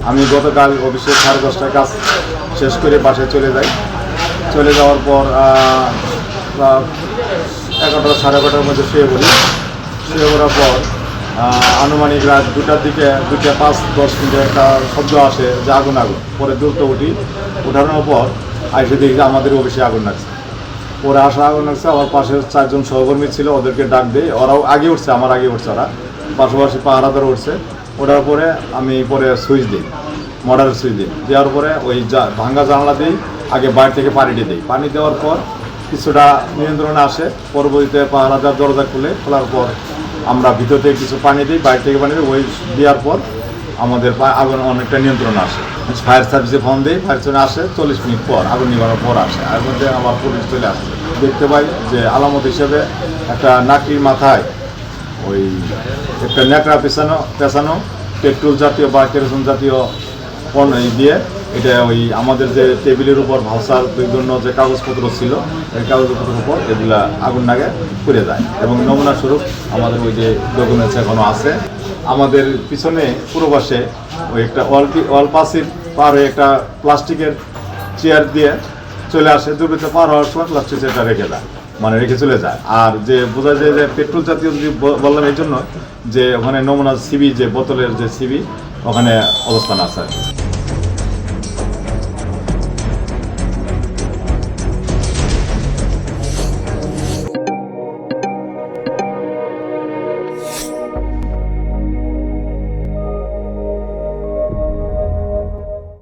আমি গতকাল অফিসে 10:30টায় কাজ শেষ করে বাসায় চলে যাই। চলে যাওয়ার পর 11টা 11:30টার মধ্যে শুয়ে পড়ি। শুয়ে পড়ার পর আনুমানিক রাত 2টার দিকে 2টা 5-10 মিনিটে একটা শব্দ আসে যে আগুন। পরে দ্রুত উঠি। উঠানোর পর এসে দেখি যে আমাদের অফিসে আগুন লাগছে। ওরা আগুন লাগছে। আমার পাশের 4জন সহকর্মী ছিল, ওদেরকে ডাক দিই। ওরাও আগে উঠছে, আমার আগে উঠছে। ওরা পাশাপাশি পাহারাদার উঠছে। ওঠার পরে আমি পরে সুইচ দিই, মোটরের সুইচ দিই। দেওয়ার পরে ওই ভাঙ্গা জানলা দিই, আগে বাইরে থেকে পানিটি দিই। পানি দেওয়ার পর কিছুটা নিয়ন্ত্রণে আসে। পরবর্তীতে পাহারাদার দরজা খোলার পর আমরা ভিতর থেকে কিছু পানি দিই, বাইরে থেকে পানি দিই। ওই দেওয়ার পর আমাদের আগুন অনেকটা নিয়ন্ত্রণে আসে। ফায়ার সার্ভিসে ফোন দিই, ফায়ার সার্ভিস আসে 40 মিনিট পর, আগুন নিবানোর পর আসে। এর মধ্যে আমার পুলিশ চলে আসে। দেখতে পাই যে আলামত হিসেবে একটা নাকির মাথায় ওই একটা ন্যাকড়া পেছানো পেট্রোল জাতীয় বা কেরোসিন জাতীয় পণ্য দিয়ে এটা ওই আমাদের যে টেবিলের উপর ভাষার বিভিন্ন যে কাগজপত্র ছিল, এই কাগজপত্রের উপর এগুলা আগুন লাগে পুড়ে যায়। এবং নমুনা স্বরূপ আমাদের ওই যে ডকুমেন্টস এখনও আছে। আমাদের পিছনে পুরো পাশে ওই একটা ওয়াল পাসির পার হয়ে একটা প্লাস্টিকের চেয়ার দিয়ে চলে আসে। দুর্বৃত্ত পার হওয়ার সময় প্লাস্টিক চেয়ারটা রেখে চলে যায়। আর যে বোঝা যায় যে পেট্রোল জাতীয় যদি বললাম এই জন্য যে ওখানে নমুনা সিবি, যে বোতলের যে সিবি ওখানে অবস্থান আছে।